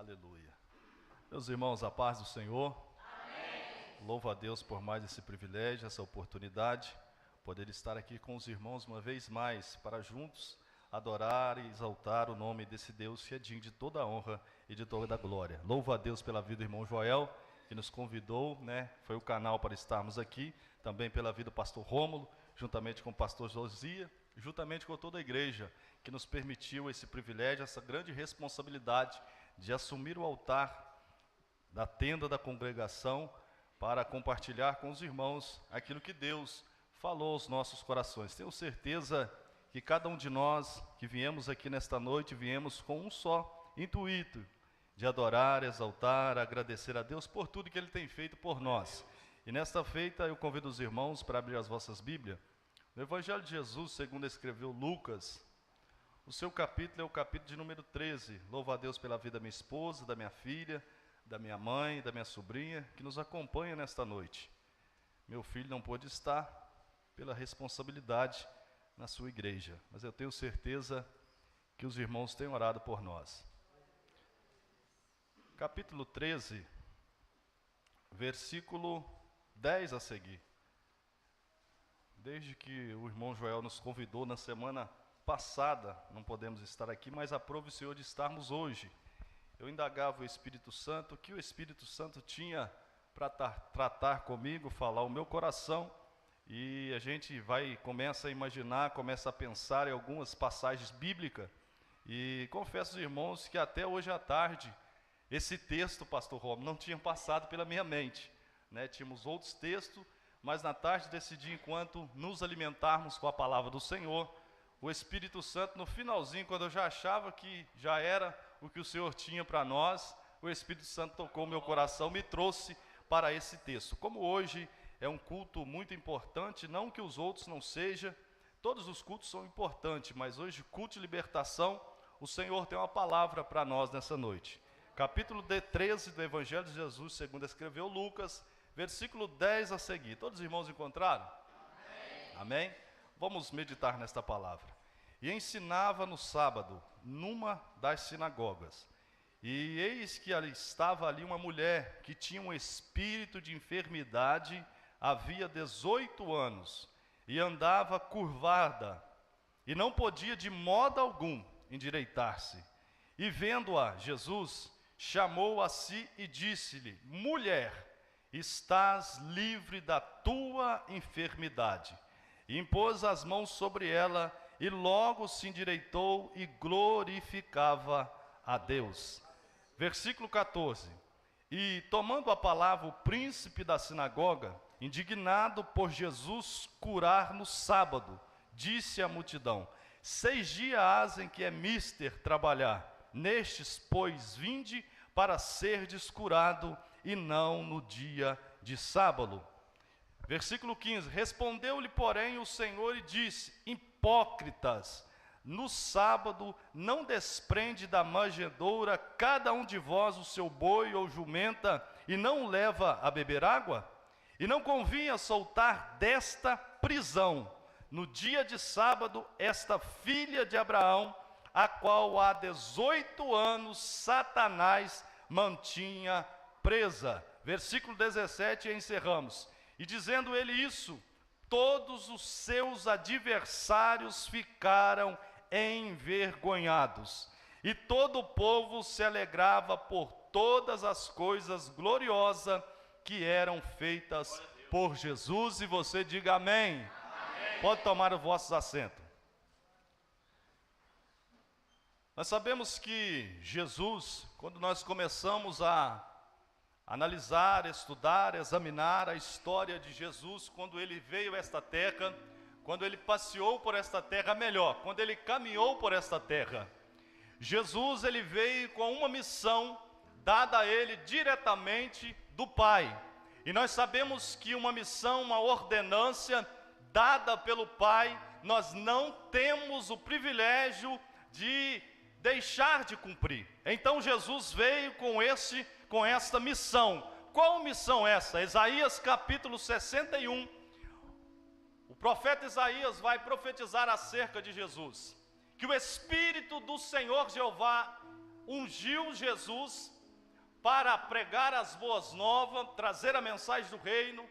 Aleluia. Meus irmãos, a paz do Senhor. Amém. Louvo a Deus por mais esse privilégio, essa oportunidade, poder estar aqui com os irmãos uma vez mais, para juntos adorar e exaltar o nome desse Deus que é digno de toda a honra e de toda a glória. Louvo a Deus pela vida do irmão Joel, que nos convidou, foi o canal para estarmos aqui, também pela vida do pastor Rômulo, juntamente com o pastor Josia, juntamente com toda a igreja, que nos permitiu esse privilégio, essa grande responsabilidade de assumir o altar da tenda da congregação para compartilhar com os irmãos aquilo que Deus falou aos nossos corações. Tenho certeza que cada um de nós que viemos aqui nesta noite, viemos com um só intuito, de adorar, exaltar, agradecer a Deus por tudo que Ele tem feito por nós. E nesta feita eu convido os irmãos para abrir as vossas Bíblias. No Evangelho de Jesus, segundo escreveu Lucas, o seu capítulo é o capítulo de número 13. Louvo a Deus pela vida da minha esposa, da minha filha, da minha mãe, da minha sobrinha, que nos acompanha nesta noite. Meu filho não pôde estar pela responsabilidade na sua igreja, mas eu tenho certeza que os irmãos têm orado por nós. Capítulo 13, versículo 10 a seguir. Desde que o irmão Joel nos convidou na semana passada, não podemos estar aqui, mas aprove o Senhor de estarmos hoje. Eu indagava o Espírito Santo, o que o Espírito Santo tinha para tratar comigo, falar o meu coração, e a gente começa a imaginar, começa a pensar em algumas passagens bíblicas, e confesso aos irmãos que até hoje à tarde, esse texto, pastor Romulo, não tinha passado pela minha mente, Tínhamos outros textos, mas na tarde desse dia, enquanto nos alimentarmos com a palavra do Senhor, o Espírito Santo, no finalzinho, quando eu já achava que já era o que o Senhor tinha para nós, o Espírito Santo tocou meu coração, me trouxe para esse texto. Como hoje é um culto muito importante, não que os outros não sejam, todos os cultos são importantes, mas hoje, culto de libertação, o Senhor tem uma palavra para nós nessa noite. Capítulo 13 do Evangelho de Jesus, segundo escreveu Lucas, versículo 10 a seguir. Todos os irmãos encontraram? Amém. Amém? Vamos meditar nesta palavra. E ensinava no sábado, numa das sinagogas. E eis que estava ali uma mulher que tinha um espírito de enfermidade, havia 18 anos, e andava curvada, e não podia de modo algum endireitar-se. E vendo-a, Jesus chamou a si e disse-lhe: mulher, estás livre da tua enfermidade. E impôs as mãos sobre ela, e logo se endireitou e glorificava a Deus. Versículo 14. E tomando a palavra o príncipe da sinagoga, indignado por Jesus curar no sábado, disse à multidão: 6 dias hás em que é mister trabalhar, nestes, pois, vinde para serdes curado, e não no dia de sábado. Versículo 15, respondeu-lhe, porém, o Senhor e disse: hipócritas, no sábado não desprende da manjedoura cada um de vós o seu boi ou jumenta, e não o leva a beber água? E não convinha soltar desta prisão, no dia de sábado, esta filha de Abraão, a qual há 18 anos Satanás mantinha presa. Versículo 17, e encerramos. E dizendo ele isso, todos os seus adversários ficaram envergonhados. E todo o povo se alegrava por todas as coisas gloriosas que eram feitas por Jesus. E você diga amém. Amém. Pode tomar os vossos assentos. Nós sabemos que Jesus, quando nós começamos a analisar, estudar, examinar a história de Jesus, quando ele veio a esta terra, quando ele passeou por esta terra, melhor, quando ele caminhou por esta terra, Jesus ele veio com uma missão dada a ele diretamente do Pai. E nós sabemos que uma missão, uma ordenância dada pelo Pai, nós não temos o privilégio de deixar de cumprir. Então Jesus veio com esta missão. Qual missão essa? Isaías capítulo 61. O profeta Isaías vai profetizar acerca de Jesus, que o Espírito do Senhor Jeová ungiu Jesus para pregar as boas novas, trazer a mensagem do reino,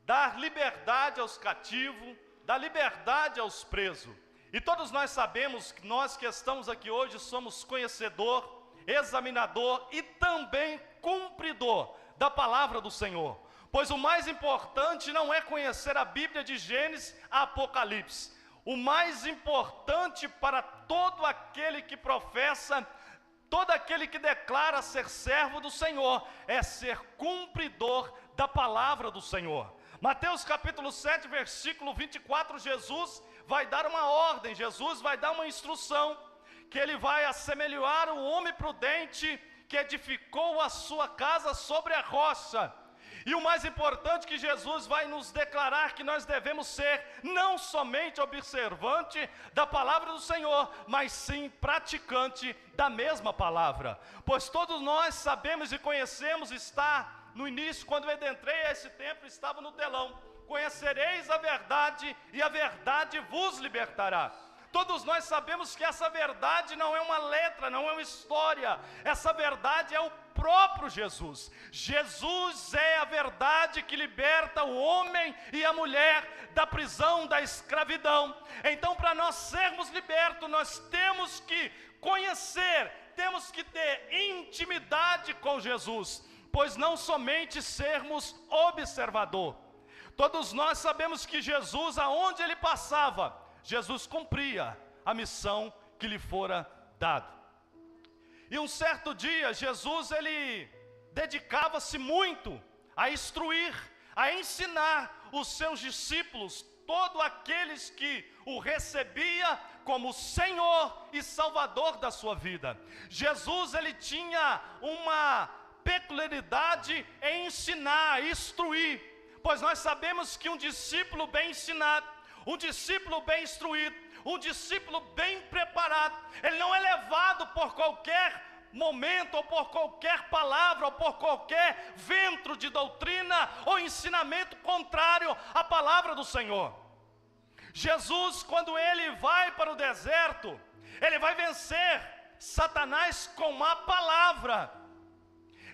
dar liberdade aos cativos, dar liberdade aos presos. E todos nós sabemos que nós que estamos aqui hoje somos conhecedor, examinador e também cumpridor da palavra do Senhor. Pois o mais importante não é conhecer a Bíblia de Gênesis a Apocalipse. O mais importante para todo aquele que professa, todo aquele que declara ser servo do Senhor, é ser cumpridor da palavra do Senhor. Mateus capítulo 7, versículo 24, Jesus vai dar uma ordem, Jesus vai dar uma instrução, que ele vai assemelhar o homem prudente que edificou a sua casa sobre a rocha. E o mais importante que Jesus vai nos declarar que nós devemos ser não somente observante da palavra do Senhor, mas sim praticante da mesma palavra. Pois todos nós sabemos e conhecemos, está no início, quando eu entrei a esse templo, estava no telão: conhecereis a verdade e a verdade vos libertará. Todos nós sabemos que essa verdade não é uma letra, não é uma história. Essa verdade é o próprio Jesus. Jesus é a verdade que liberta o homem e a mulher da prisão, da escravidão. Então, para nós sermos libertos, nós temos que conhecer, temos que ter intimidade com Jesus, pois não somente sermos observador. Todos nós sabemos que Jesus, aonde ele passava, Jesus cumpria a missão que lhe fora dada. E um certo dia, Jesus, ele dedicava-se muito a instruir, a ensinar os seus discípulos, todos aqueles que o recebia como Senhor e Salvador da sua vida. Jesus, ele tinha uma peculiaridade em ensinar, instruir, pois nós sabemos que um discípulo bem ensinado, um discípulo bem instruído, um discípulo bem preparado, ele não é levado por qualquer momento, ou por qualquer palavra, ou por qualquer vento de doutrina, ou ensinamento contrário à palavra do Senhor. Jesus, quando ele vai para o deserto, ele vai vencer Satanás com a palavra.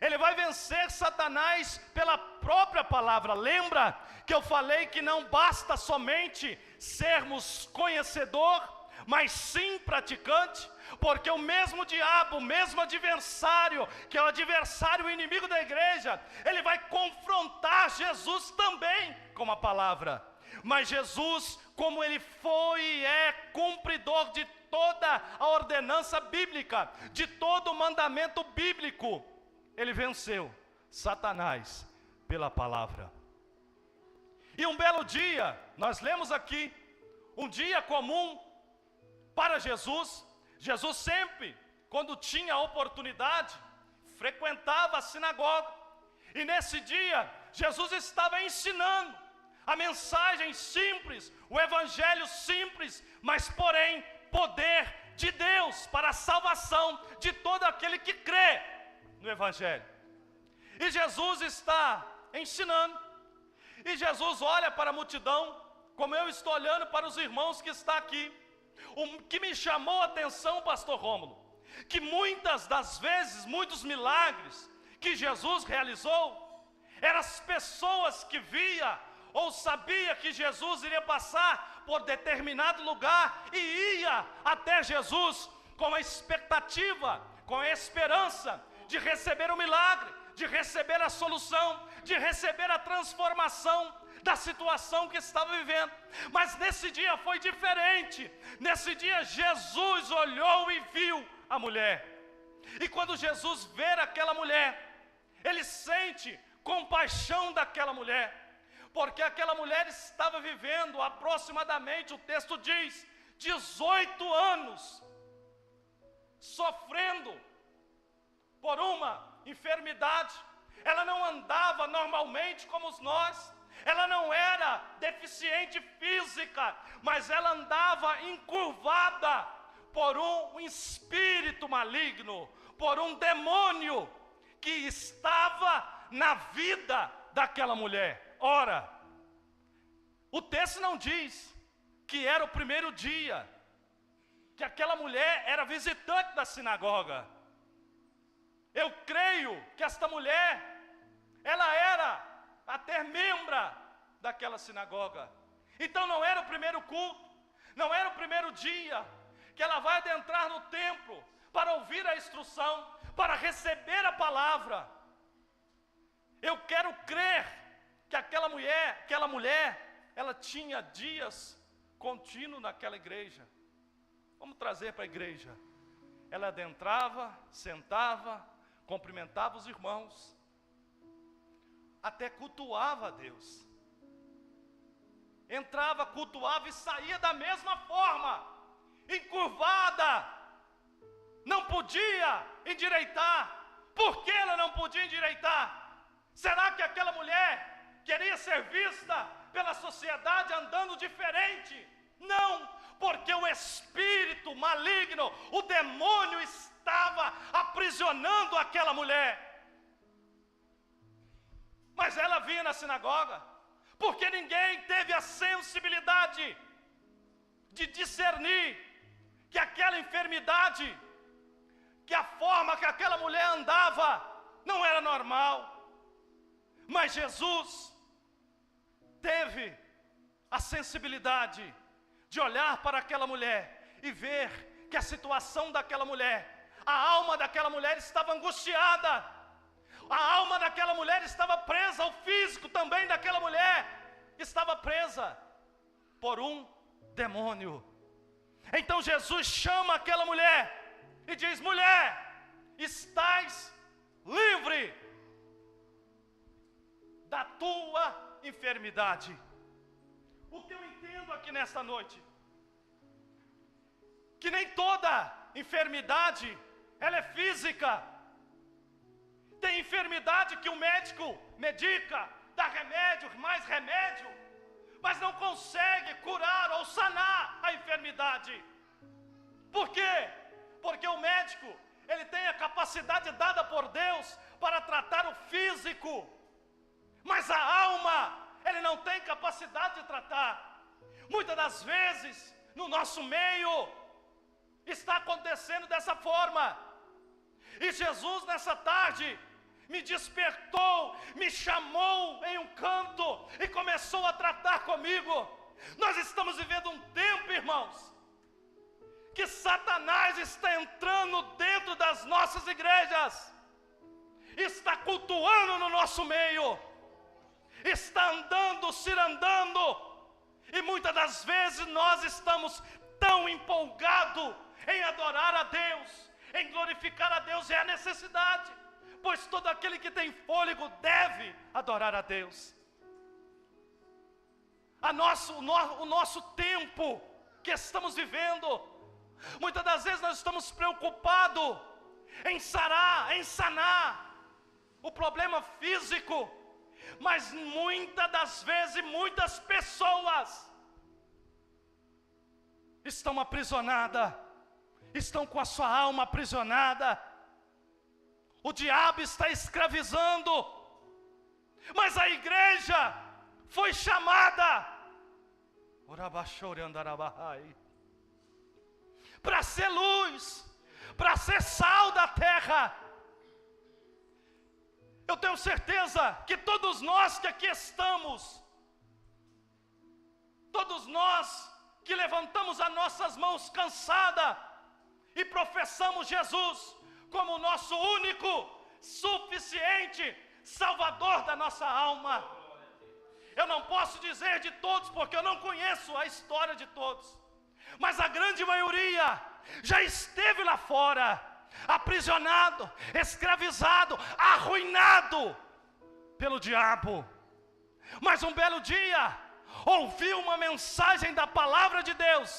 Ele vai vencer Satanás pela própria palavra. Lembra que eu falei que não basta somente sermos conhecedor, mas sim praticante? Porque o mesmo diabo, o mesmo adversário, que é o adversário inimigo da igreja, ele vai confrontar Jesus também com a palavra. Mas Jesus, como ele foi e é cumpridor de toda a ordenança bíblica, de todo o mandamento bíblico, ele venceu Satanás pela palavra. E um belo dia, nós lemos aqui, um dia comum para Jesus. Jesus sempre, quando tinha a oportunidade, frequentava a sinagoga. E nesse dia, Jesus estava ensinando a mensagem simples, o evangelho simples, mas porém poder de Deus para a salvação de todo aquele que crê no evangelho. E Jesus está ensinando, e Jesus olha para a multidão, como eu estou olhando para os irmãos que estão aqui. O que me chamou a atenção, pastor Rômulo, que muitas das vezes, muitos milagres que Jesus realizou, eram as pessoas que via ou sabia que Jesus iria passar por determinado lugar e ia até Jesus com a expectativa, com a esperança de receber o milagre, de receber a solução, de receber a transformação da situação que estava vivendo. Mas nesse dia foi diferente. Nesse dia Jesus olhou e viu a mulher. E quando Jesus vê aquela mulher, ele sente compaixão daquela mulher, porque aquela mulher estava vivendo aproximadamente, o texto diz, 18 anos, sofrendo por uma enfermidade. Ela não andava normalmente como nós, ela não era deficiente física, mas ela andava encurvada por um espírito maligno, por um demônio que estava na vida daquela mulher. Ora, o texto não diz que era o primeiro dia que aquela mulher era visitante da sinagoga. Eu creio que esta mulher, ela era até membra daquela sinagoga. Então não era o primeiro culto, não era o primeiro dia que ela vai adentrar no templo para ouvir a instrução, para receber a palavra. Eu quero crer que aquela mulher, ela tinha dias contínuos naquela igreja. Vamos trazer para a igreja. Ela adentrava, sentava, cumprimentava os irmãos, até cultuava a Deus. Entrava, cultuava e saía da mesma forma, encurvada. Não podia endireitar. Por que ela não podia endireitar? Será que aquela mulher queria ser vista pela sociedade andando diferente? Não, porque o espírito maligno, o demônio estava aprisionando aquela mulher. Mas ela vinha na sinagoga, porque ninguém teve a sensibilidade de discernir que aquela enfermidade, que a forma que aquela mulher andava não era normal. Mas Jesus teve a sensibilidade de olhar para aquela mulher e ver que a situação daquela mulher, a alma daquela mulher estava angustiada, a alma daquela mulher estava presa, o físico também daquela mulher estava presa por um demônio. Então Jesus chama aquela mulher e diz: mulher, estás livre da tua enfermidade. O que eu entendo aqui nesta noite, que nem toda enfermidade ela é física. Tem enfermidade que o médico medica, dá remédio, mais remédio, mas não consegue curar ou sanar a enfermidade. Por quê? Porque o médico, ele tem a capacidade dada por Deus para tratar o físico, mas a alma, ele não tem capacidade de tratar. Muitas das vezes, no nosso meio, está acontecendo dessa forma. E Jesus nessa tarde me despertou, me chamou em um canto e começou a tratar comigo. Nós estamos vivendo um tempo, irmãos, que Satanás está entrando dentro das nossas igrejas, está cultuando no nosso meio, está andando, cirandando, e muitas das vezes nós estamos tão empolgados em adorar a Deus, em glorificar a Deus, é a necessidade, pois todo aquele que tem fôlego deve adorar a Deus. O nosso tempo que estamos vivendo, muitas das vezes nós estamos preocupados em sarar, em sanar o problema físico, mas muitas das vezes, muitas pessoas estão aprisionadas, estão com a sua alma aprisionada, o diabo está escravizando, mas a igreja foi chamada para ser luz, para ser sal da terra. Eu tenho certeza que todos nós que aqui estamos, todos nós que levantamos as nossas mãos cansadas e professamos Jesus como o nosso único, suficiente Salvador da nossa alma. Eu não posso dizer de todos, porque eu não conheço a história de todos, mas a grande maioria já esteve lá fora, aprisionado, escravizado, arruinado pelo diabo. Mas um belo dia, ouviu uma mensagem da palavra de Deus,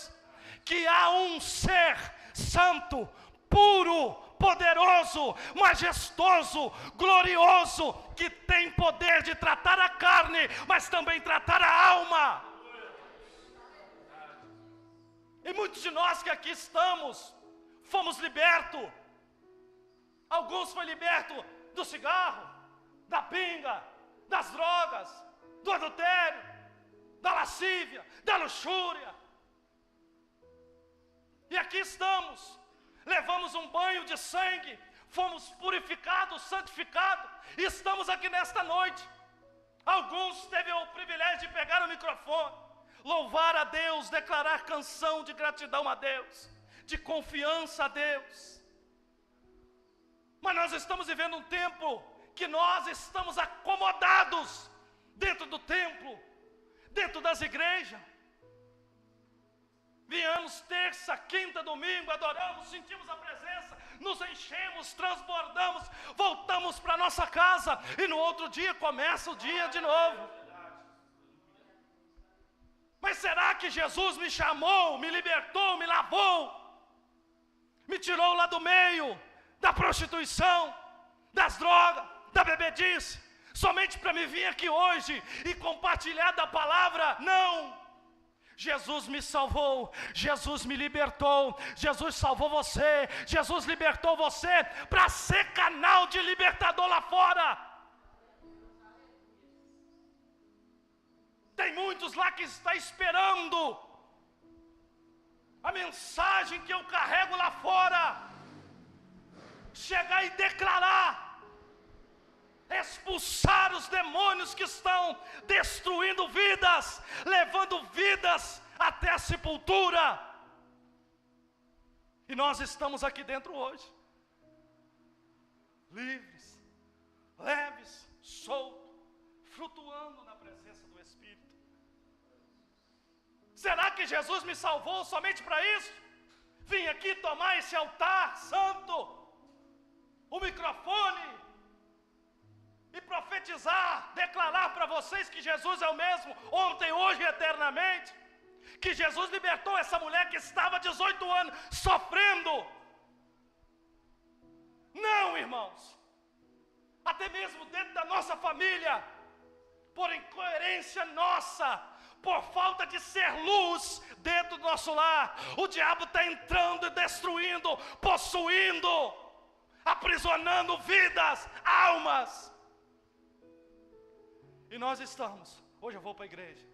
que há um ser santo, puro, poderoso, majestoso, glorioso, que tem poder de tratar a carne, mas também tratar a alma. E muitos de nós que aqui estamos, fomos libertos. Alguns foram libertos do cigarro, da pinga, das drogas, do adultério, da lascívia, da luxúria. E aqui estamos, levamos um banho de sangue, fomos purificados, santificados, e estamos aqui nesta noite. Alguns teve o privilégio de pegar o microfone, louvar a Deus, declarar canção de gratidão a Deus, de confiança a Deus. Mas nós estamos vivendo um tempo que nós estamos acomodados dentro do templo, dentro das igrejas. Viemos terça, quinta, domingo, adoramos, sentimos a presença, nos enchemos, transbordamos, voltamos para nossa casa e no outro dia começa o dia de novo. Mas será que Jesus me chamou, me libertou, me lavou, me tirou lá do meio da prostituição, das drogas, da bebedice, somente para me vir aqui hoje e compartilhar da palavra? Não! Jesus me salvou, Jesus me libertou, Jesus salvou você, Jesus libertou você para ser canal de libertador lá fora. Tem muitos lá que estão esperando a mensagem que eu carrego lá fora chegar e declarar, expulsar os demônios que estão destruindo vidas, levando vidas até a sepultura. E nós estamos aqui dentro hoje, livres, leves, soltos, flutuando na presença do Espírito. Será que Jesus me salvou somente para isso? Vim aqui tomar esse altar santo, o microfone, e profetizar, declarar para vocês que Jesus é o mesmo, ontem, hoje e eternamente, que Jesus libertou essa mulher que estava 18 anos sofrendo. Não, irmãos, até mesmo dentro da nossa família, por incoerência nossa, por falta de ser luz dentro do nosso lar, o diabo está entrando e destruindo, possuindo, aprisionando vidas, almas. E nós estamos, hoje eu vou para a igreja,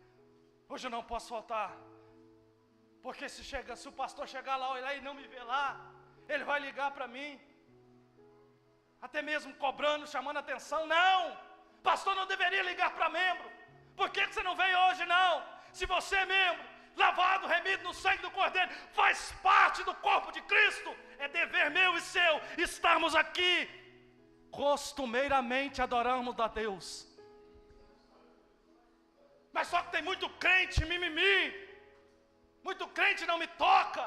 hoje eu não posso faltar, porque se o pastor chegar lá, olhar e não me ver lá, ele vai ligar para mim, até mesmo cobrando, chamando atenção. Não, pastor não deveria ligar para membro. Por que você não veio hoje? Não, se você é membro, lavado, remido no sangue do Cordeiro, faz parte do corpo de Cristo, é dever meu e seu estarmos aqui. Costumeiramente adoramos a Deus, mas só que tem muito crente mimimi, muito crente não me toca,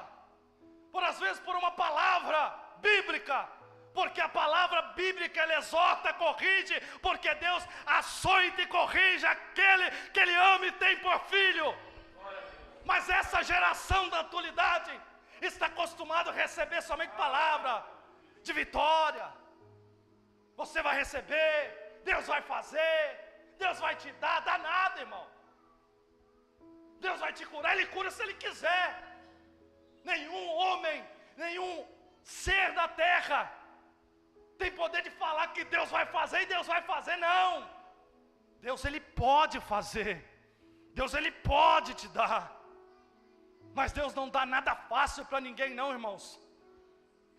às vezes por uma palavra bíblica, porque a palavra bíblica ela exorta, corrige, porque Deus açoita e corrige aquele que Ele ama e tem por filho. Mas essa geração da atualidade está acostumada a receber somente palavra de vitória. Você vai receber, Deus vai fazer, Deus vai te dar, dá nada, irmão. Deus vai te curar, Ele cura se Ele quiser. Nenhum homem, nenhum ser da terra tem poder de falar que Deus vai fazer e Deus vai fazer, não. Deus Ele pode fazer, Deus Ele pode te dar, mas Deus não dá nada fácil para ninguém não, irmãos.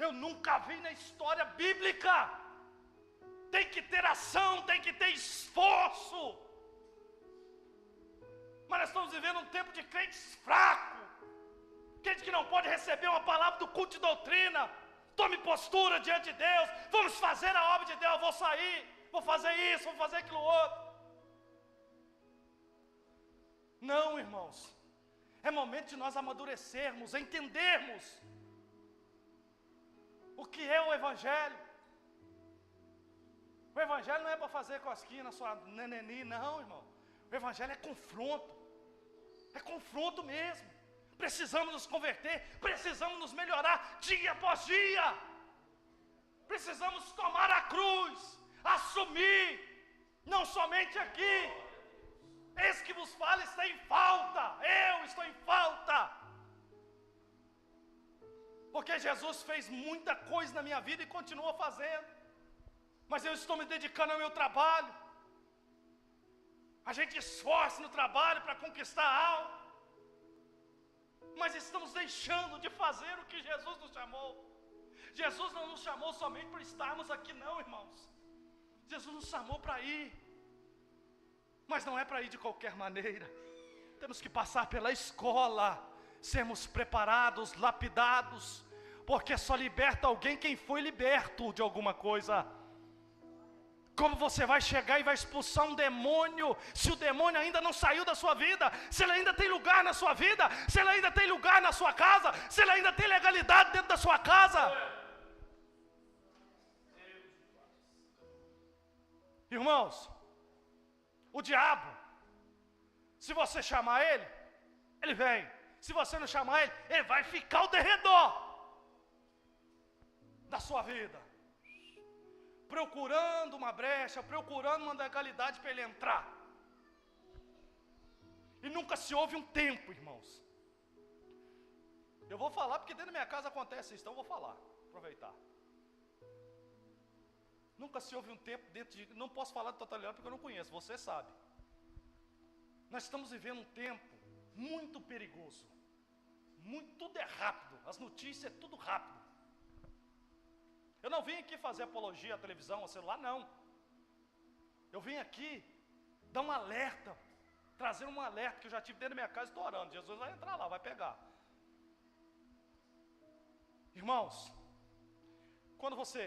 Eu nunca vi na história bíblica. Tem que ter ação, tem que ter esforço. Mas nós estamos vivendo um tempo de crentes fracos, crente que não pode receber uma palavra do culto de doutrina. Tome postura diante de Deus, vamos fazer a obra de Deus, vou sair, vou fazer isso, vou fazer aquilo outro. Não, irmãos, é momento de nós amadurecermos, entendermos o que é o Evangelho. O Evangelho não é para fazer cosquinha na sua neneni, não, irmão. O Evangelho é confronto mesmo. Precisamos nos converter, precisamos nos melhorar dia após dia. Precisamos tomar a cruz, assumir, não somente aqui. Esse que vos fala está em falta, eu estou em falta. Porque Jesus fez muita coisa na minha vida e continua fazendo. Mas eu estou me dedicando ao meu trabalho. A gente esforça no trabalho para conquistar algo. mas estamos deixando de fazer o que Jesus nos chamou. Jesus não nos chamou somente para estarmos aqui não, irmãos. Jesus nos chamou para ir, mas não é para ir de qualquer maneira. Temos que passar pela escola, sermos preparados, lapidados, porque só liberta alguém quem foi liberto de alguma coisa. Como você vai chegar e vai expulsar um demônio, se o demônio ainda não saiu da sua vida, se ele ainda tem lugar na sua vida, se ele ainda tem lugar na sua casa, se ele ainda tem legalidade dentro da sua casa? Irmãos, o diabo, se você chamar ele, ele vem. Se você não chamar ele, ele vai ficar ao derredor da sua vida, procurando uma brecha, procurando uma legalidade para ele entrar. E nunca se houve um tempo, irmãos. Eu vou falar porque dentro da minha casa acontece isso, então eu vou falar, aproveitar. Nunca se houve um tempo dentro de... Não posso falar de totalidade porque eu não conheço, você sabe. Nós estamos vivendo um tempo muito perigoso. Tudo é rápido, as notícias é tudo rápido. Eu não vim aqui fazer apologia à televisão, ao celular, não. Eu vim aqui dar um alerta, trazer um alerta que eu já tive dentro da minha casa, estou orando. Jesus vai entrar lá, vai pegar. Irmãos, quando você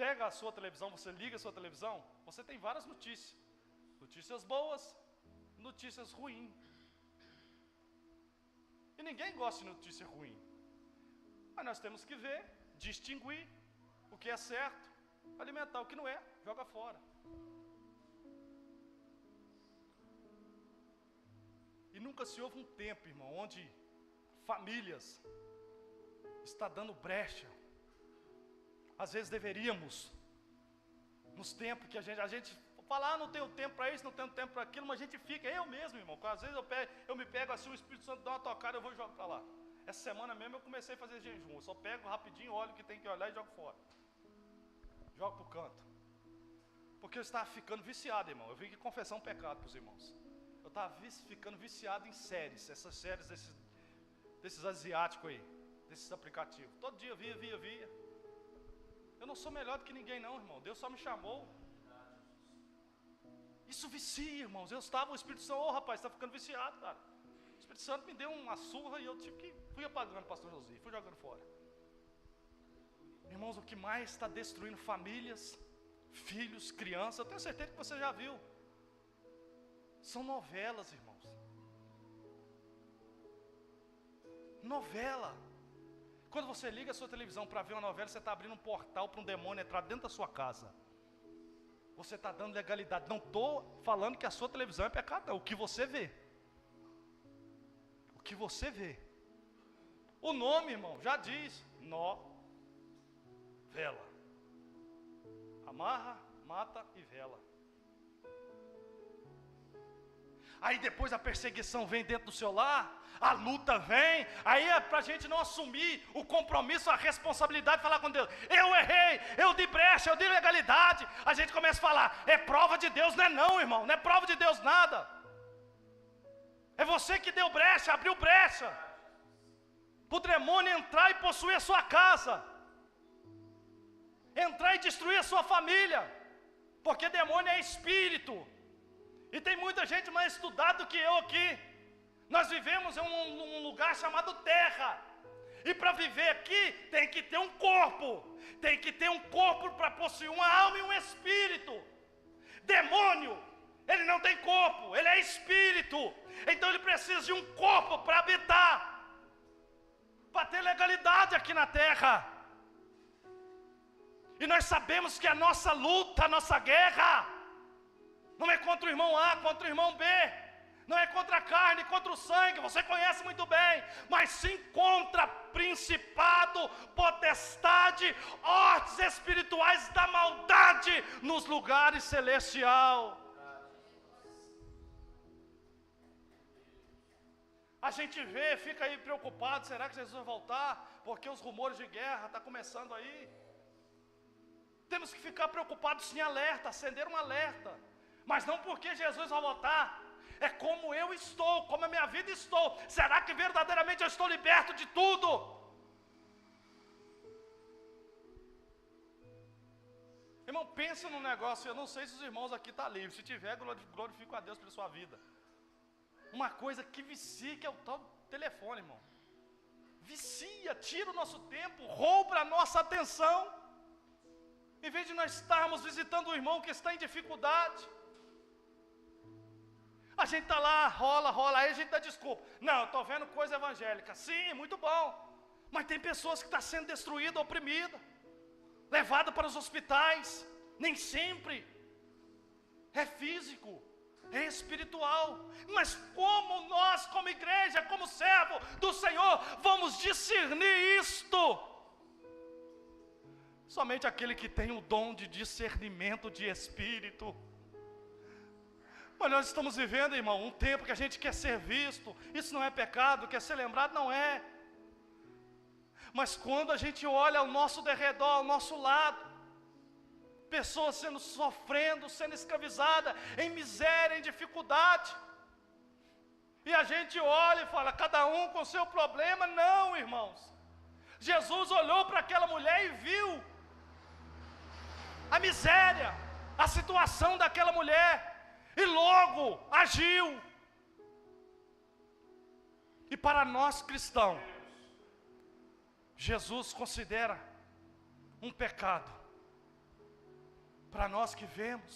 pega a sua televisão, você liga a sua televisão, você tem várias notícias. Notícias boas, notícias ruins. E ninguém gosta de notícia ruim. Mas nós temos que ver, distinguir o que é certo, alimentar o que não é, joga fora. E nunca se houve um tempo, irmão, onde famílias estão dando brecha. Às vezes deveríamos, nos tempos que a gente fala, não tenho tempo para isso, não tenho tempo para aquilo, mas a gente fica, eu mesmo, irmão, às vezes eu me pego assim, o Espírito Santo dá uma tocada, eu vou e jogo para lá. Essa semana mesmo eu comecei a fazer jejum, eu só pego rapidinho, olho o que tem que olhar e jogo fora. Jogo para o canto. Porque eu estava ficando viciado, irmão, eu vim aqui confessar um pecado para os irmãos. Eu estava ficando viciado em séries, essas séries desses asiáticos aí, desses aplicativos. Todo dia via. Eu não sou melhor do que ninguém não, irmão, Deus só me chamou. Isso vicia, irmãos. O Espírito Santo, rapaz, está ficando viciado, cara. O Espírito Santo me deu uma surra e eu fui apagando, pastor Josi, fui jogando fora. Irmãos, o que mais está destruindo famílias, filhos, crianças, eu tenho certeza que você já viu. São novelas, irmãos. Novela. Quando você liga a sua televisão para ver uma novela, você está abrindo um portal para um demônio entrar dentro da sua casa. Você está dando legalidade. Não estou falando que a sua televisão é pecado, não. O que você vê. O que você vê. O nome, irmão, já diz. Vela. Amarra, mata e vela. Aí depois a perseguição vem dentro do seu lar. A luta vem, aí é para a gente não assumir o compromisso, a responsabilidade de falar com Deus. Eu errei, eu dei brecha, eu dei legalidade. A gente começa a falar, é prova de Deus, não é não, irmão, não é prova de Deus nada. É você que deu brecha, abriu brecha, para o demônio entrar e possuir a sua casa, entrar e destruir a sua família, porque demônio é espírito, e tem muita gente mais estudada do que eu aqui. Nós vivemos em um lugar chamado terra. E para viver aqui tem que ter um corpo. Tem que ter um corpo para possuir uma alma e um espírito. Demônio, ele não tem corpo, ele é espírito. Então ele precisa de um corpo para habitar, para ter legalidade aqui na terra. E nós sabemos que a nossa luta, a nossa guerra, não é contra o irmão A, contra o irmão B. Não é contra a carne, contra o sangue, você conhece muito bem, mas sim contra principado, potestade, hortes espirituais da maldade nos lugares celestiais. A gente vê, fica aí preocupado, será que Jesus vai voltar? Porque os rumores de guerra estão começando aí. Temos que ficar preocupados sim, alerta, acender um alerta, mas não porque Jesus vai voltar. é como eu estou, como a minha vida estou. Será que verdadeiramente eu estou liberto de tudo? Irmão, pensa num negócio, eu não sei se os irmãos aqui estão livres. Se tiver, glorifico a Deus pela sua vida. Uma coisa que vicia, que é o tal telefone, irmão. Vicia, tira o nosso tempo, rouba a nossa atenção. Em vez de nós estarmos visitando o irmão que está em dificuldade, a gente está lá, rola, aí a gente dá desculpa. Não, eu estou vendo coisa evangélica. Sim, muito bom. Mas tem pessoas que estão sendo destruídas, oprimidas, levadas para os hospitais. Nem sempre é físico, é espiritual. Mas como nós, como igreja, como servo do Senhor, vamos discernir isto? Somente aquele que tem o dom de discernimento de espírito. Mas nós estamos vivendo, irmão, um tempo que a gente quer ser visto. Isso não é pecado, quer ser lembrado, não é. Mas quando a gente olha ao nosso derredor, ao nosso lado, pessoas sofrendo, sendo escravizadas, em miséria, em dificuldade, e a gente olha e fala, cada um com seu problema. Não, irmãos. Jesus olhou para aquela mulher e viu a miséria, a situação daquela mulher, e logo agiu. E para nós cristãos, Jesus considera um pecado. Para nós que vemos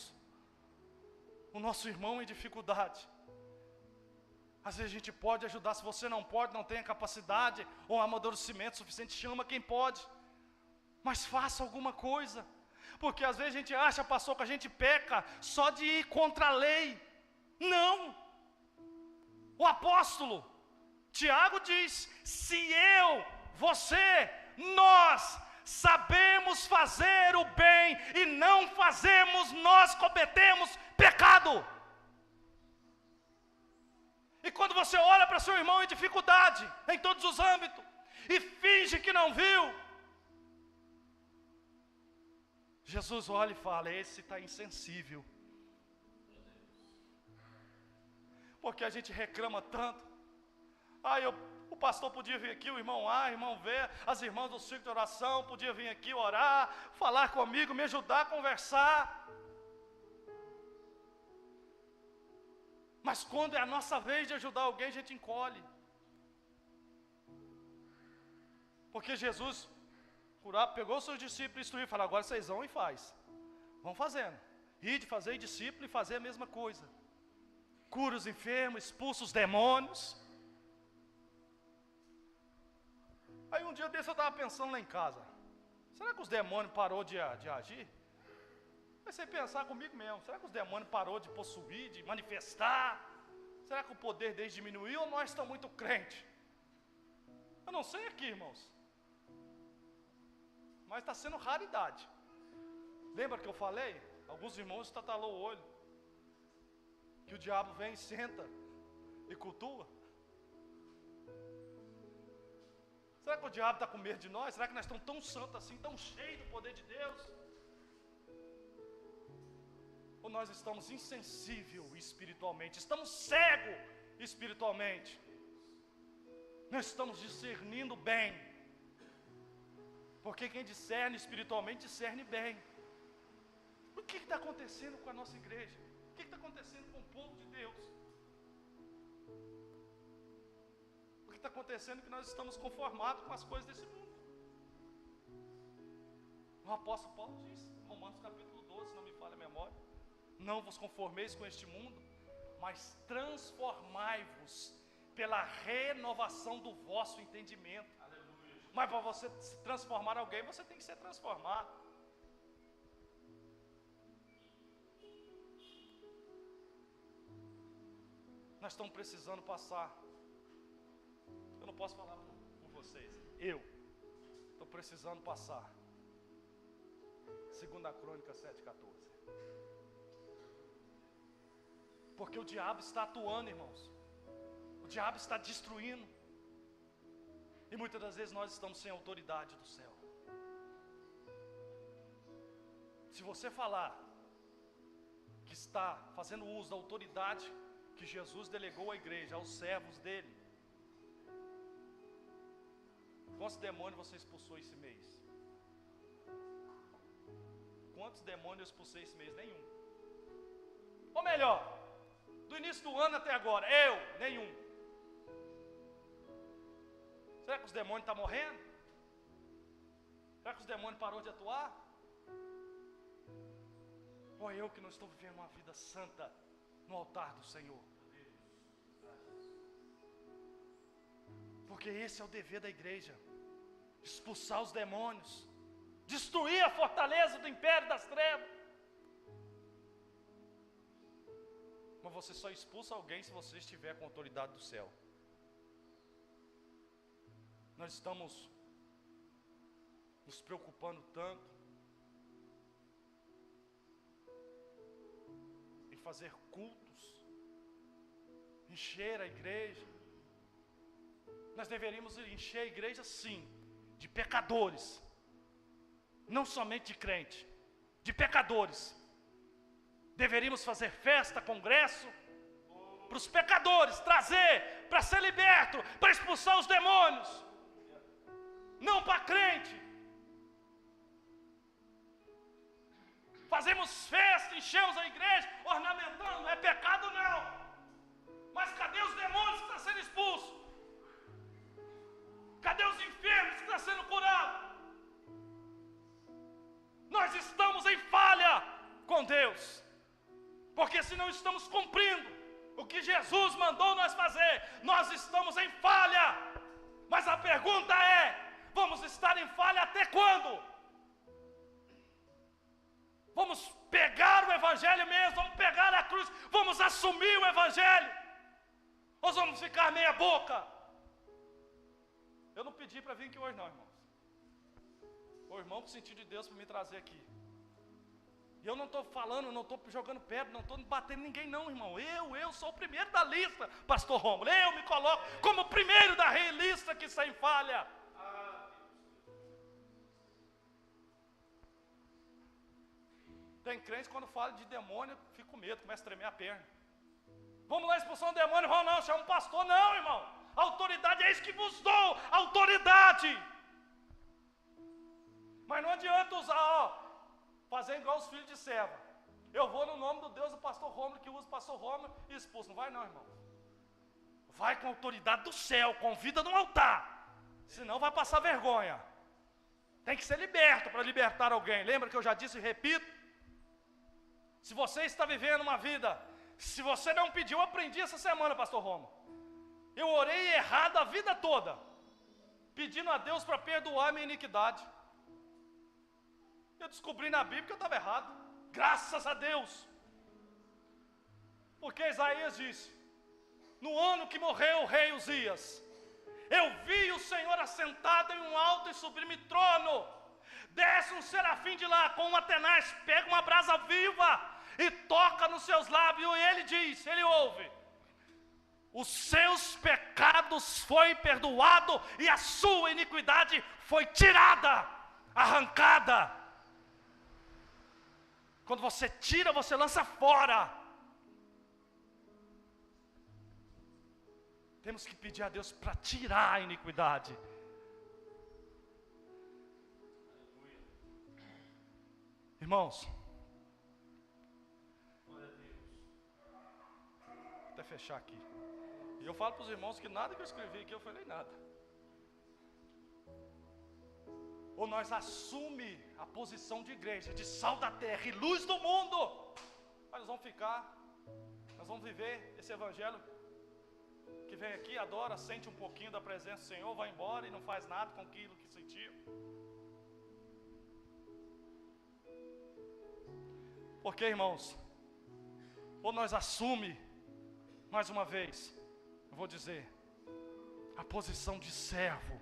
o nosso irmão em dificuldade, às vezes a gente pode ajudar. Se você não pode, não tem a capacidade ou amadurecimento suficiente, chama quem pode, mas faça alguma coisa. Porque às vezes a gente acha, pastor, que a gente peca só de ir contra a lei. Não. O apóstolo Tiago diz, se eu, você, nós sabemos fazer o bem e não fazemos, nós cometemos pecado. E quando você olha para seu irmão em dificuldade, em todos os âmbitos, e finge que não viu, Jesus olha e fala, esse está insensível. Porque a gente reclama tanto. O pastor podia vir aqui, o irmão A, o irmão V, as irmãs do círculo de oração podiam vir aqui orar, falar comigo, me ajudar, conversar. Mas quando é a nossa vez de ajudar alguém, a gente encolhe. Porque Jesus pegou seus discípulos e instruiu, e falou, agora vocês vão e faz. Vão fazendo. Ide, fazer discípulo e fazer a mesma coisa. Cura os enfermos, expulsa os demônios. Aí um dia desse eu estava pensando lá em casa, será que os demônios parou de agir? Comecei a pensar comigo mesmo, será que os demônios parou de possuir, de manifestar? Será que o poder deles diminuiu ou nós estamos muito crentes? Eu não sei aqui, irmãos, mas está sendo raridade. Lembra que eu falei? Alguns irmãos tatalou o olho, que o diabo vem, senta e cultua. Será que o diabo está com medo de nós? Será que nós estamos tão santos assim, tão cheios do poder de Deus? Ou nós estamos insensíveis espiritualmente, estamos cegos espiritualmente? Nós estamos discernindo bem, porque quem discerne espiritualmente, discerne bem. O que está acontecendo com a nossa igreja? O que está acontecendo com o povo de Deus? O que está acontecendo é que nós estamos conformados com as coisas desse mundo. O apóstolo Paulo diz, Romanos capítulo 12, se não me falha a memória, não vos conformeis com este mundo, mas transformai-vos pela renovação do vosso entendimento. Aleluia. Mas para você transformar alguém, você tem que ser transformado. Nós estamos precisando passar. Eu não posso falar por vocês. Eu estou precisando passar 2 Crônica 7,14. Porque o diabo está atuando, irmãos. O diabo está destruindo. E muitas das vezes nós estamos sem autoridade do céu. Se você falar que está fazendo uso da autoridade que Jesus delegou à igreja, aos servos dele. Quantos demônios você expulsou esse mês? Quantos demônios eu expulsei esse mês? Nenhum. Ou melhor, do início do ano até agora, nenhum. Será que os demônios estão morrendo? Será que os demônios pararam de atuar? Ou eu que não estou vivendo uma vida santa no altar do Senhor? Porque esse é o dever da igreja: expulsar os demônios, destruir a fortaleza do império das trevas. Mas você só expulsa alguém se você estiver com a autoridade do céu. Nós estamos nos preocupando tanto em fazer cultos, encher a igreja. Nós deveríamos encher a igreja sim, de pecadores, não somente de crente, de pecadores. Deveríamos fazer festa, congresso, para os pecadores, trazer, para ser liberto, para expulsar os demônios. Não para crente. Fazemos festa, enchemos a igreja, ornamentando, não é pecado não. Mas cadê os demônios que estão sendo expulsos? Cadê os enfermos que estão sendo curados? Nós estamos em falha com Deus, porque se não estamos cumprindo o que Jesus mandou nós fazer, nós estamos em falha. Mas a pergunta é: vamos estar em falha até quando? Vamos pegar o evangelho mesmo, vamos pegar a cruz, vamos assumir o evangelho, ou vamos ficar meia boca? Eu não pedi para vir aqui hoje não, irmãos. O irmão que sentiu de Deus para me trazer aqui. E eu não estou falando, não estou jogando pedra, não estou batendo ninguém não, irmão. Eu sou o primeiro da lista, pastor Rômulo. Eu me coloco como o primeiro da lista que está em falha. Tem crente quando fala de demônio, fica com medo, começa a tremer a perna. Vamos lá expulsar um demônio, vamos não, chama um pastor. Não, irmão. A autoridade é isso que vos dou, autoridade. Mas não adianta usar, fazer igual os filhos de serva. Eu vou no nome do Deus do pastor Rômulo, que usa o pastor Rômulo e expulso. Não vai não, irmão. Vai com a autoridade do céu, convida no altar. Senão vai passar vergonha. Tem que ser liberto para libertar alguém. Lembra que eu já disse e repito? Se você está vivendo uma vida, se você não pediu, eu aprendi essa semana, pastor Rômulo. Eu orei errado a vida toda, pedindo a Deus para perdoar a minha iniquidade. Eu descobri na Bíblia que eu estava errado, graças a Deus. Porque Isaías disse: no ano que morreu o rei Uzias, eu vi o Senhor assentado em um alto e sublime trono. Desce um serafim de lá com uma tenaz, pega uma brasa viva e toca nos seus lábios, e ele diz, ele ouve: os seus pecados foi perdoado e a sua iniquidade foi tirada, arrancada. Quando você tira, você lança fora. Temos que pedir a Deus para tirar a iniquidade. Irmãos, vou até fechar aqui. E eu falo para os irmãos que nada que eu escrevi aqui eu falei nada. Ou nós assume a posição de igreja, de sal da terra e luz do mundo, mas nós vamos viver esse evangelho que vem aqui, adora, sente um pouquinho da presença do Senhor, vai embora e não faz nada com aquilo que sentiu. Porque, irmãos, ou nós assume, mais uma vez, eu vou dizer, a posição de servo,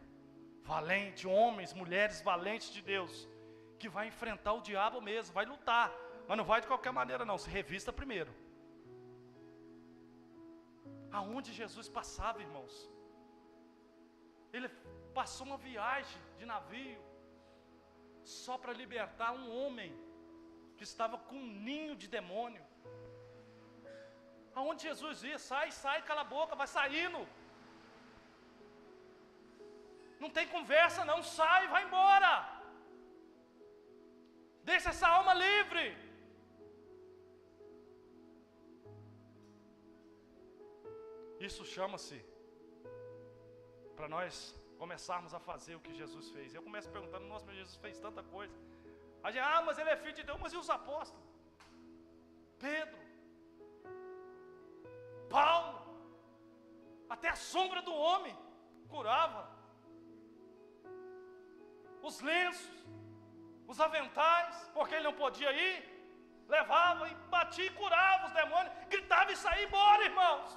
valente, homens, mulheres valentes de Deus, que vai enfrentar o diabo mesmo, vai lutar, mas não vai de qualquer maneira não, se revista primeiro. Aonde Jesus passava, irmãos, ele passou uma viagem de navio, só para libertar um homem, que estava com um ninho de demônio. Aonde Jesus ia, sai, cala a boca, vai saindo. Não tem conversa não, sai, vai embora. Deixa essa alma livre. Isso chama-se, para nós começarmos a fazer o que Jesus fez. Eu começo perguntando, nossa, mas Jesus fez tanta coisa. A gente, mas ele é filho de Deus, mas e os apóstolos? Pedro, Paulo, até a sombra do homem curava. Os lenços, os aventais, porque ele não podia ir, levava e batia e curava os demônios, gritava e saía embora, irmãos.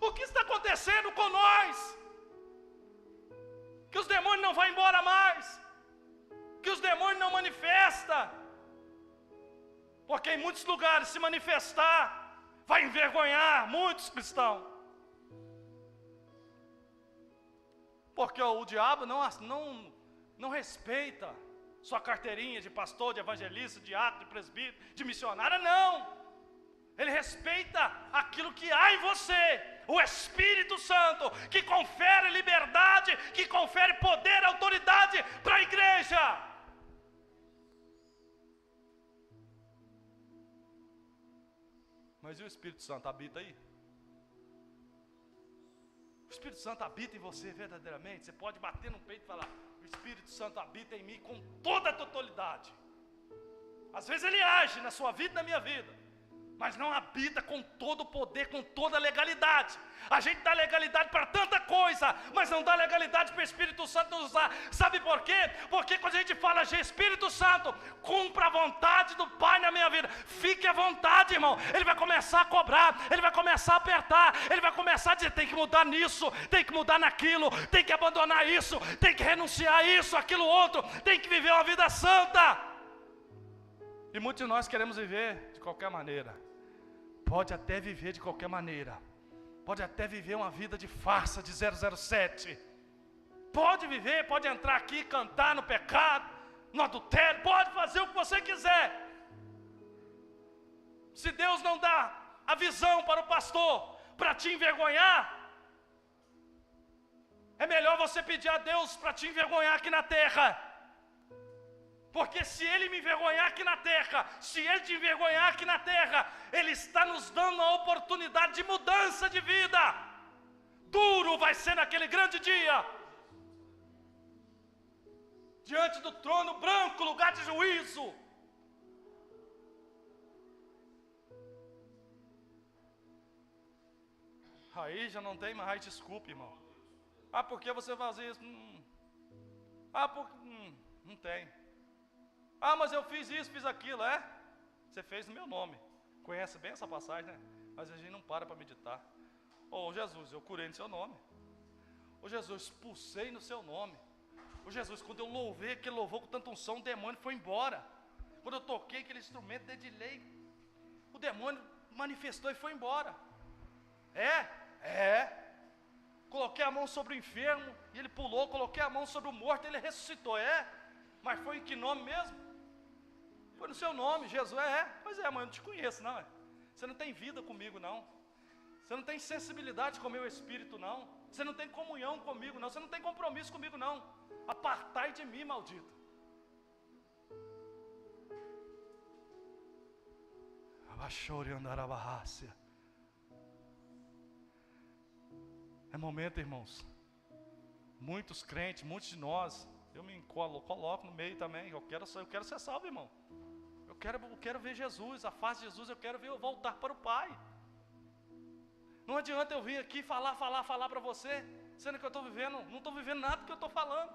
O que está acontecendo com nós? Que os demônios não vão embora mais, que os demônios não manifestam, porque em muitos lugares se manifestar, vai envergonhar muitos cristãos, porque o diabo não respeita sua carteirinha de pastor, de evangelista, de diácono, de presbítero, de missionário, não. Ele respeita aquilo que há em você, o Espírito Santo, que confere liberdade, que confere poder e autoridade para a igreja. Mas e o Espírito Santo habita aí? O Espírito Santo habita em você verdadeiramente? Você pode bater no peito e falar, o Espírito Santo habita em mim com toda a totalidade. Às vezes ele age na sua vida e na minha vida, mas não habita com todo o poder, com toda a legalidade. A gente dá legalidade para tanta coisa, mas não dá legalidade para o Espírito Santo nos usar. Sabe por quê? Porque quando a gente fala de Espírito Santo, cumpra a vontade do Pai na minha vida. Fique à vontade, irmão. Ele vai começar a cobrar, ele vai começar a apertar, ele vai começar a dizer, tem que mudar nisso, tem que mudar naquilo, tem que abandonar isso, tem que renunciar a isso, aquilo outro, tem que viver uma vida santa. E muitos de nós queremos viver de qualquer maneira. Pode até viver de qualquer maneira. Pode até viver uma vida de farsa, de 007. Pode viver, pode entrar aqui, cantar no pecado, no adultério, pode fazer o que você quiser. Se Deus não dá a visão para o pastor, para te envergonhar, é melhor você pedir a Deus para te envergonhar aqui na terra. Porque se ele me envergonhar aqui na terra, se ele te envergonhar aqui na terra, ele está nos dando a oportunidade de mudança de vida. Duro vai ser naquele grande dia, diante do trono branco, lugar de juízo. Aí já não tem mais desculpa, irmão. Por que você fazia isso? Não tem. Mas eu fiz isso, fiz aquilo, Você fez no meu nome. Conhece bem essa passagem, né? Mas a gente não para meditar. Jesus, eu curei no seu nome. Jesus, expulsei no seu nome. Jesus, quando eu louvei, aquele louvor com tanta unção, o demônio foi embora. Quando eu toquei aquele instrumento dedilhei, o demônio manifestou e foi embora. Coloquei a mão sobre o enfermo e ele pulou, coloquei a mão sobre o morto e ele ressuscitou. Mas foi em que nome mesmo? Foi no seu nome, Jesus. Pois mas eu não te conheço não. Você não tem vida comigo não. Você não tem sensibilidade com o meu espírito não. Você não tem comunhão comigo não. Você não tem compromisso comigo não. Apartai de mim, maldito. É momento, irmãos. Muitos crentes, muitos de nós, eu me coloco no meio também. Eu quero ser salvo, irmão. Eu quero ver Jesus, a face de Jesus. Eu quero ver eu voltar para o Pai. Não adianta eu vir aqui falar para você, sendo que eu estou vivendo, não estou vivendo nada do que eu estou falando.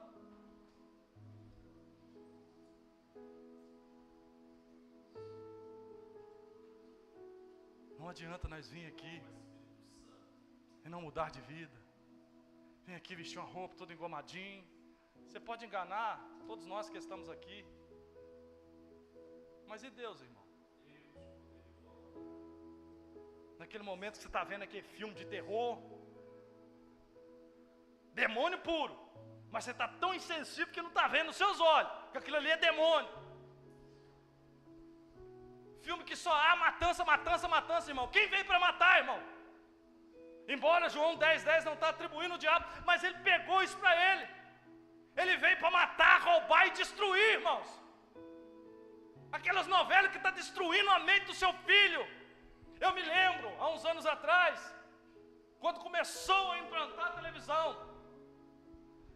Não adianta nós vir aqui e não mudar de vida. Vem aqui vestir uma roupa todo engomadinho. Você pode enganar todos nós que estamos aqui. Mas e Deus, irmão? Naquele momento que você está vendo aquele filme de terror, demônio puro, mas você está tão insensível que não está vendo nos seus olhos, que aquilo ali é demônio. filme que só há matança, matança, matança, irmão. Quem veio para matar, irmão? Embora João 10:10 não está atribuindo o diabo, mas ele pegou isso para ele. Ele veio para matar, roubar e destruir, irmãos. Aquelas novelas que estão destruindo a mente do seu filho. Eu me lembro, há uns anos atrás, quando começou a implantar a televisão,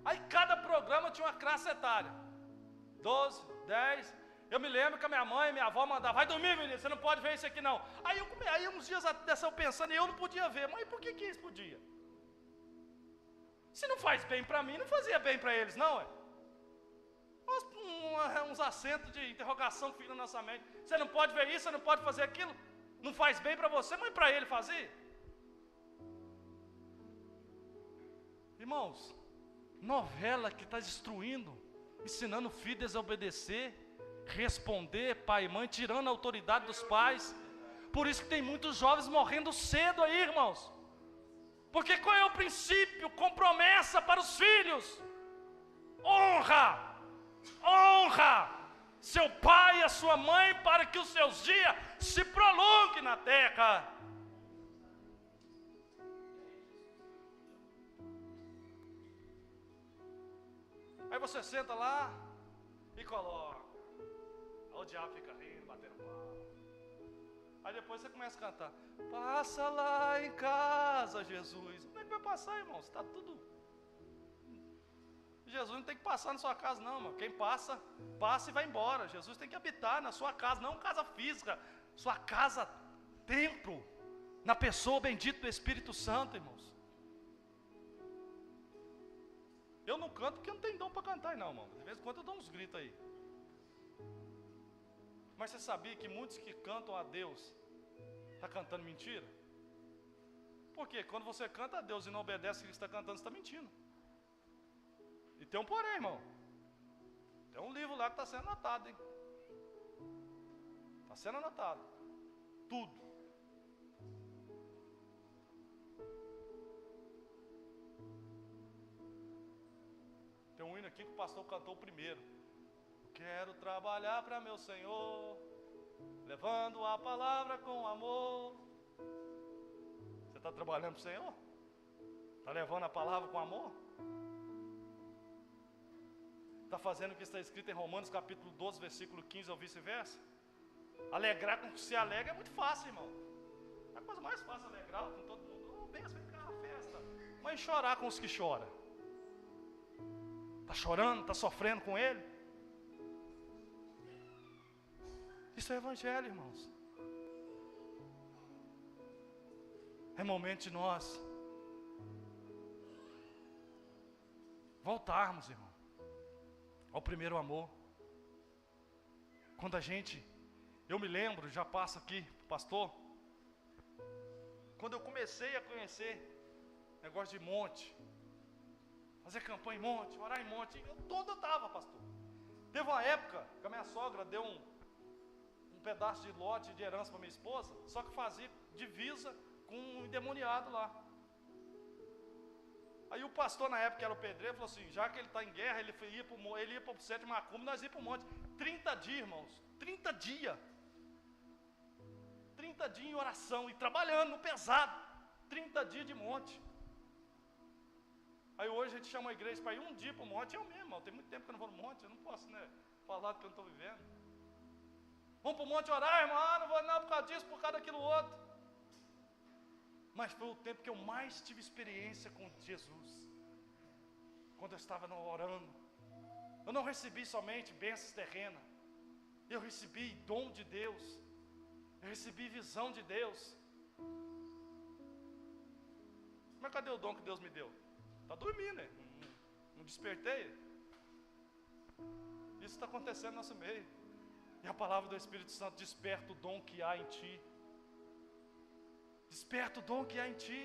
aí cada programa tinha uma classe etária, 12, 10. Eu me lembro que a minha mãe e minha avó mandavam: vai dormir, menino, você não pode ver isso aqui não. Aí uns dias dessa eu pensando, eu não podia ver. Mas por que isso podia? Se não faz bem para mim, não fazia bem para eles não, é? Uns acentos de interrogação que ficam na nossa mente. Você não pode ver isso, você não pode fazer aquilo. Não faz bem para você, mas para ele fazer. Irmãos, novela que está destruindo, ensinando o filho a desobedecer, responder, pai e mãe, tirando a autoridade dos pais. Por isso que tem muitos jovens morrendo cedo aí, irmãos. Porque qual é o princípio? Com promessa para os filhos: honra, honra seu pai e a sua mãe, para que os seus dias se prolonguem na terra. Aí você senta lá e coloca. O diabo fica rindo, batendo palma. Aí depois você começa a cantar: passa lá em casa, Jesus. Como é que vai passar, irmão? Está tudo. Jesus não tem que passar na sua casa, não, irmão. Quem passa, passa e vai embora. Jesus tem que habitar na sua casa, não casa física, sua casa, templo, na pessoa bendita do Espírito Santo, irmãos. Eu não canto porque eu não tenho dom para cantar, não, irmão. De vez em quando eu dou uns gritos aí. Mas você sabia que muitos que cantam a Deus estão cantando mentira? Por quê? Quando você canta a Deus e não obedece o que você está cantando, você está mentindo. E tem um porém, irmão. Tem um livro lá que está sendo anotado, hein? Está sendo anotado. Tudo. Tem um hino aqui que o pastor cantou primeiro. Quero trabalhar para meu Senhor, levando a palavra com amor. Você está trabalhando para o Senhor? Está levando a palavra com amor? Está fazendo o que está escrito em Romanos capítulo 12, versículo 15 ou vice-versa? Alegrar com que se alegra é muito fácil, irmão. É a coisa mais fácil alegrar com todo mundo. Oh, benção, vem cá na festa. Mas chorar com os que choram? Está chorando, está sofrendo com ele? Isso é evangelho, irmãos. É momento de nós voltarmos, irmão, ao primeiro amor. Quando a gente, eu me lembro, já passo aqui, pastor, quando eu comecei a conhecer negócio de monte, fazer campanha em monte, orar em monte, eu estava, pastor. Teve uma época que a minha sogra deu um pedaço de lote de herança para minha esposa, só que fazia divisa com um endemoniado lá. Aí o pastor na época, que era o pedreiro, falou assim: já que ele está em guerra, ele ia para o sete macumba, nós íamos para o monte. 30 dias, irmãos, 30 dias. 30 dias em oração e trabalhando no pesado. 30 dias de monte. Aí hoje a gente chama a igreja para ir um dia para o monte. Eu mesmo, irmão, tem muito tempo que eu não vou no monte, eu não posso, né, falar do que eu não estou vivendo. Vamos para o monte orar, irmão? Não vou não por causa disso, por causa daquilo outro. Mas foi o tempo que eu mais tive experiência com Jesus. Quando eu estava orando. Eu não recebi somente bênçãos terrenas. Eu recebi dom de Deus. Eu recebi visão de Deus. Mas cadê o dom que Deus me deu? Está dormindo, né? Não despertei. Isso está acontecendo no nosso meio. E a palavra do Espírito Santo: desperta o dom que há em ti. Desperta o dom que há em ti.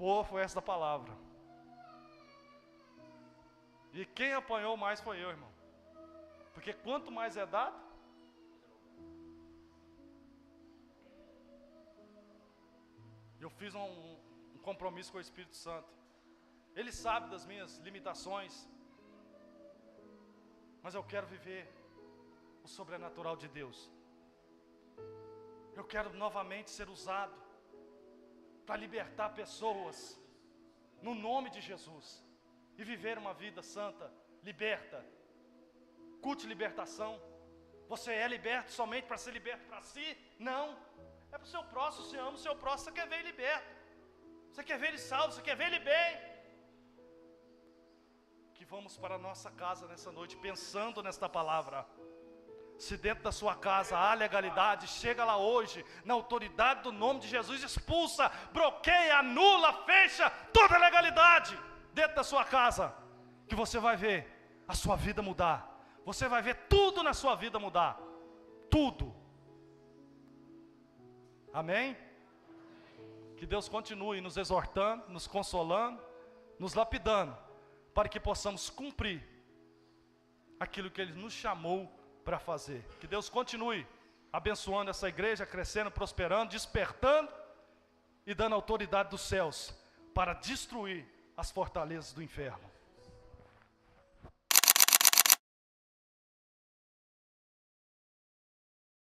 Boa foi essa palavra. E quem apanhou mais foi eu, irmão. Porque quanto mais é dado, eu fiz um compromisso com o Espírito Santo. Ele sabe das minhas limitações. mas eu quero viver o sobrenatural de Deus. Eu quero novamente ser usado para libertar pessoas no nome de Jesus e viver uma vida santa, liberta. Culto de libertação. Você é liberto somente para ser liberto para si? Não. É para o seu próximo. Você ama o seu próximo, você quer ver ele liberto. Você quer ver ele salvo, você quer ver ele bem. Que vamos para a nossa casa nessa noite pensando nesta palavra. Se dentro da sua casa há legalidade, chega lá hoje, na autoridade do nome de Jesus, expulsa, bloqueia, anula, fecha toda a legalidade dentro da sua casa, que você vai ver a sua vida mudar. Você vai ver tudo na sua vida mudar. Tudo. Amém? Que Deus continue nos exortando, nos consolando, nos lapidando, para que possamos cumprir aquilo que Ele nos chamou para fazer. Que Deus continue abençoando essa igreja, crescendo, prosperando, despertando e dando autoridade dos céus para destruir as fortalezas do inferno.